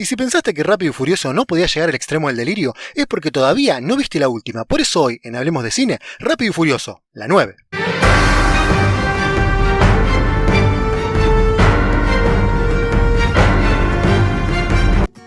Y si pensaste que Rápido y Furioso no podía llegar al extremo del delirio, es porque todavía no viste la última. Por eso hoy, en Hablemos de Cine, Rápido y Furioso, la 9.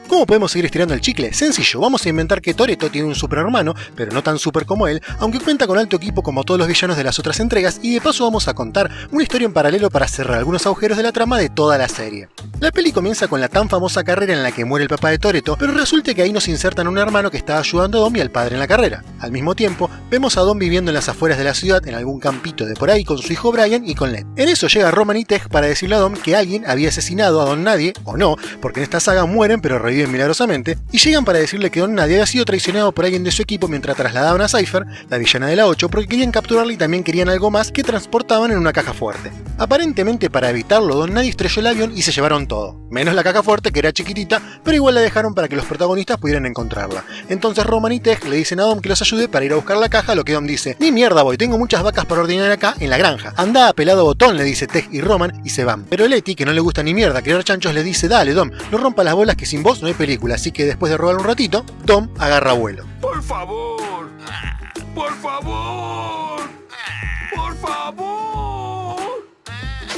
¿Cómo podemos seguir estirando el chicle? Sencillo, vamos a inventar que Toretto tiene un superhermano, pero no tan super como él, aunque cuenta con alto equipo como todos los villanos de las otras entregas, y de paso vamos a contar una historia en paralelo para cerrar algunos agujeros de la trama de toda la serie. La peli comienza con la tan famosa carrera en la que muere el papá de Toretto, pero resulta que ahí nos insertan a un hermano que está ayudando a Dom y al padre en la carrera. Al mismo tiempo, vemos a Dom viviendo en las afueras de la ciudad, en algún campito de por ahí, con su hijo Brian y con Led. En eso llega Roman y Tej para decirle a Dom que alguien había asesinado a Don Nadie, o no, porque en esta saga mueren pero reviven milagrosamente, y llegan para decirle que Don Nadie había sido traicionado por alguien de su equipo mientras trasladaban a Cypher, la villana de la 8, porque querían capturarla y también querían algo más que transportaban en una caja fuerte. Aparentemente para evitarlo, Don Nadie estrelló el avión y se llevaron todo, menos la caja fuerte que era chiquitita, pero igual la dejaron para que los protagonistas pudieran encontrarla. Entonces Roman y Tej le dicen a Dom que los ayude para ir a buscar la caja, a lo que Dom dice: ni mierda voy, tengo muchas vacas para ordenar acá en la granja. Anda a pelado botón, le dice Tej y Roman, y se van. Pero Letty, que no le gusta ni mierda criar chanchos, le dice: dale Dom, no rompa las bolas que sin vos no hay película. Así que después de robar un ratito, Dom agarra vuelo. Por favor, por favor, por favor.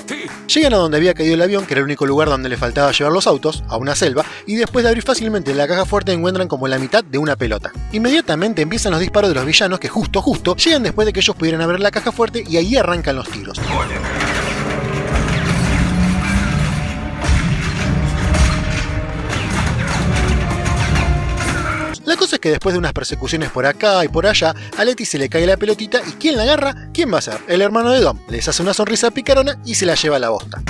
Sí. Llegan a donde había caído el avión, que era el único lugar donde le faltaba llevar los autos, a una selva, y después de abrir fácilmente la caja fuerte encuentran como la mitad de una pelota. Inmediatamente empiezan los disparos de los villanos que justo llegan después de que ellos pudieran abrir la caja fuerte y ahí arrancan los tiros. La cosa es que después de unas persecuciones por acá y por allá, a Letty se le cae la pelotita y ¿quién la agarra? ¿Quién va a ser? El hermano de Dom. Les hace una sonrisa picarona y se la lleva a la bosta.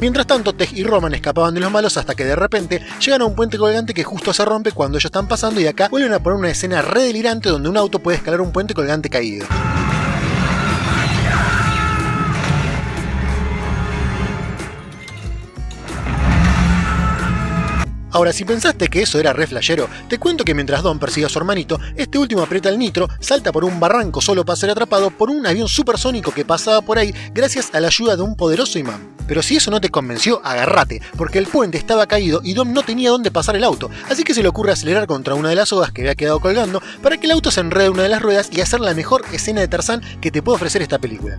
Mientras tanto, Tej y Roman escapaban de los malos hasta que de repente llegan a un puente colgante que justo se rompe cuando ellos están pasando, y acá vuelven a poner una escena re delirante donde un auto puede escalar un puente colgante caído. Ahora, si pensaste que eso era re flashero, te cuento que mientras Dom persigue a su hermanito, este último aprieta el nitro, salta por un barranco solo para ser atrapado por un avión supersónico que pasaba por ahí gracias a la ayuda de un poderoso imán. Pero si eso no te convenció, agárrate, porque el puente estaba caído y Dom no tenía dónde pasar el auto, así que se le ocurre acelerar contra una de las sogas que había quedado colgando para que el auto se enrede en una de las ruedas y hacer la mejor escena de Tarzán que te puede ofrecer esta película.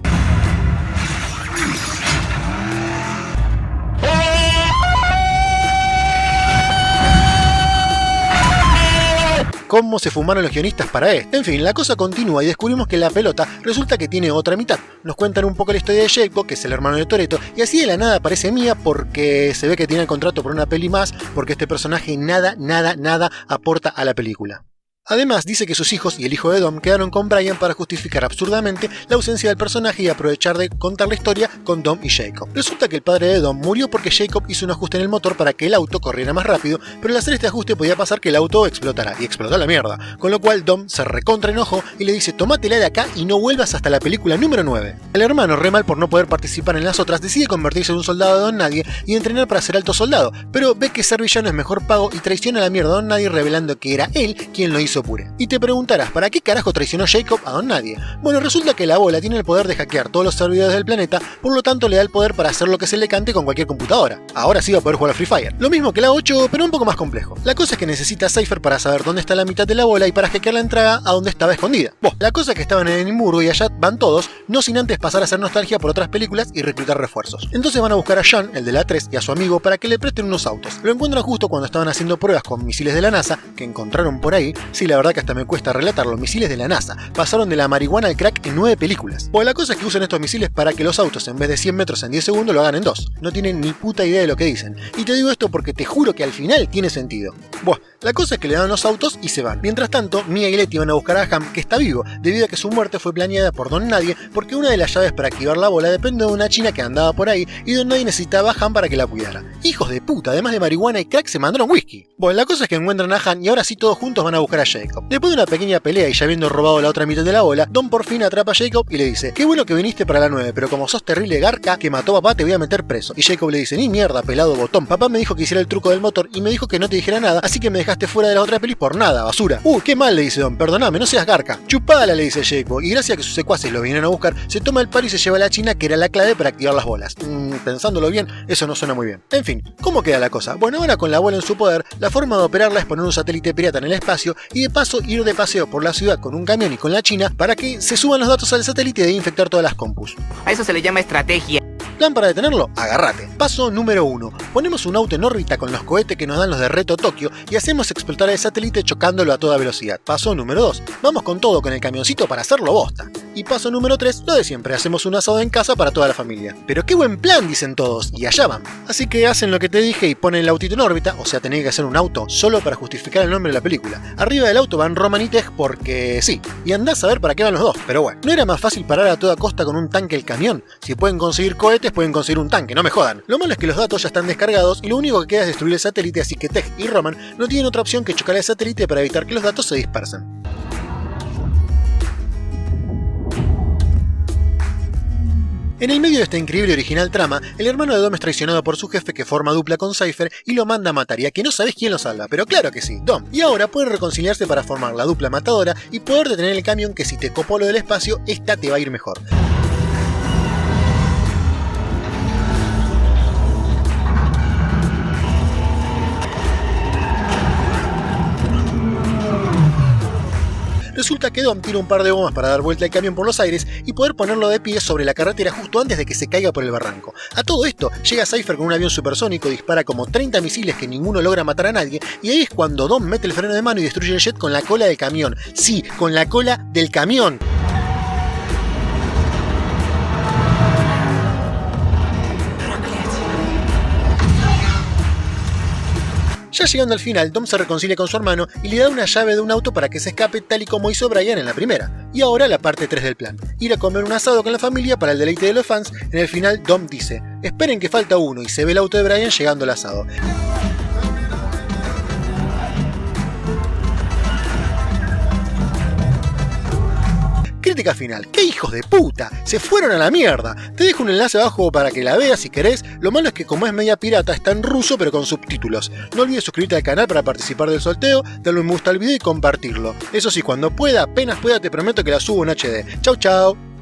¿Cómo se fumaron los guionistas para esto? En fin, la cosa continúa y descubrimos que la pelota resulta que tiene otra mitad. Nos cuentan un poco la historia de Jacob, que es el hermano de Toretto, y así de la nada aparece Mia porque se ve que tiene el contrato por una peli más, porque este personaje nada aporta a la película. Además, dice que sus hijos y el hijo de Dom quedaron con Brian para justificar absurdamente la ausencia del personaje y aprovechar de contar la historia con Dom y Jacob. Resulta que el padre de Dom murió porque Jacob hizo un ajuste en el motor para que el auto corriera más rápido, pero al hacer este ajuste podía pasar que el auto explotara, y explotó la mierda, con lo cual Dom se recontra enojó y le dice: tómatela de acá y no vuelvas hasta la película número 9. El hermano, re mal por no poder participar en las otras, decide convertirse en un soldado de Don Nadie y entrenar para ser alto soldado, pero ve que ser villano es mejor pago y traiciona a la mierda a Don Nadie revelando que era él quien lo hizo pure. Y te preguntarás, ¿para qué carajo traicionó Jacob a Don Nadie? Bueno, resulta que la bola tiene el poder de hackear todos los servidores del planeta, por lo tanto le da el poder para hacer lo que se le cante con cualquier computadora. Ahora sí va a poder jugar a Free Fire. Lo mismo que la 8, pero un poco más complejo. La cosa es que necesita Cypher para saber dónde está la mitad de la bola y para hackear la entrada a donde estaba escondida. La cosa es que estaban en Edimburgo y allá van todos, no sin antes pasar a hacer nostalgia por otras películas y reclutar refuerzos. Entonces van a buscar a John, el de la 3, y a su amigo para que le presten unos autos. Lo encuentran justo cuando estaban haciendo pruebas con misiles de la NASA, que encontraron por ahí. Sí, la verdad que hasta me cuesta relatar. Los misiles de la NASA pasaron de la marihuana al crack en 9 películas. La cosa es que usan estos misiles para que los autos en vez de 100 metros en 10 segundos lo hagan en 2. No tienen ni puta idea de lo que dicen. Y te digo esto porque te juro que al final tiene sentido. La cosa es que le dan los autos y se van. Mientras tanto, Mia y Letty van a buscar a Ham, que está vivo, debido a que su muerte fue planeada por Don Nadie, porque una de las llaves para activar la bola depende de una china que andaba por ahí y Don Nadie necesitaba a Han para que la cuidara. Hijos de puta, además de marihuana y crack se mandaron whisky. La cosa es que encuentran a Han y ahora sí todos juntos van a buscar a Jacob. Después de una pequeña pelea y ya habiendo robado la otra mitad de la bola, Dom por fin atrapa a Jacob y le dice: qué bueno que viniste para la 9, pero como sos terrible garca que mató a papá te voy a meter preso. Y Jacob le dice: ni mierda, pelado botón, papá me dijo que hiciera el truco del motor y me dijo que no te dijera nada, así que me dejaste fuera de las otras pelis por nada, basura. Qué mal, le dice Dom, perdoname, no seas garca. Chupala, le dice Jacob, y gracias a que sus secuaces lo vinieron a buscar, se toma el palo y se lleva a la china, que era la clave para activar las bolas. Pensándolo bien, eso no suena muy bien. En fin, ¿cómo queda la cosa? Bueno, ahora con la bola en su poder, la forma de operarla es poner un satélite pirata en el espacio y de paso ir de paseo por la ciudad con un camión y con la china para que se suban los datos al satélite de infectar todas las compus. A eso se le llama estrategia. ¿Plan para detenerlo? Agárrate. Paso número 1. Ponemos un auto en órbita con los cohetes que nos dan los de Reto Tokio y hacemos explotar el satélite chocándolo a toda velocidad. Paso número 2. Vamos con todo con el camioncito para hacerlo bosta. Y paso número 3, lo de siempre, hacemos un asado en casa para toda la familia. Pero qué buen plan, dicen todos, y allá van. Así que hacen lo que te dije y ponen el autito en órbita, o sea, tenés que hacer un auto solo para justificar el nombre de la película. Arriba del auto van Roman y Tej porque sí, y andás a ver para qué van los dos, pero bueno. ¿No era más fácil parar a toda costa con un tanque el camión? Si pueden conseguir cohetes, pueden conseguir un tanque, no me jodan. Lo malo es que los datos ya están descargados y lo único que queda es destruir el satélite, así que Tej y Roman no tienen otra opción que chocar el satélite para evitar que los datos se dispersen. En el medio de esta increíble y original trama, el hermano de Dom es traicionado por su jefe que forma dupla con Cypher y lo manda a matar, y a que no sabés quién lo salva, pero claro que sí, Dom. Y ahora pueden reconciliarse para formar la dupla matadora y poder detener el camión que si te copó lo del espacio, esta te va a ir mejor. Resulta que Dom tira un par de bombas para dar vuelta al camión por los aires y poder ponerlo de pie sobre la carretera justo antes de que se caiga por el barranco. A todo esto, llega Cypher con un avión supersónico, dispara como 30 misiles que ninguno logra matar a nadie, y ahí es cuando Dom mete el freno de mano y destruye el jet con la cola del camión. Sí, con la cola del camión. Ya llegando al final, Dom se reconcilia con su hermano y le da una llave de un auto para que se escape tal y como hizo Brian en la primera. Y ahora la parte 3 del plan. Ir a comer un asado con la familia para el deleite de los fans. En el final Dom dice: esperen que falta uno, y se ve el auto de Brian llegando al asado. Crítica final: ¡qué hijos de puta! ¡Se fueron a la mierda! Te dejo un enlace abajo para que la veas si querés. Lo malo es que como es media pirata está en ruso pero con subtítulos. No olvides suscribirte al canal para participar del sorteo, darle un me gusta al video y compartirlo. Eso sí, cuando pueda, apenas pueda, te prometo que la subo en HD. Chau chau.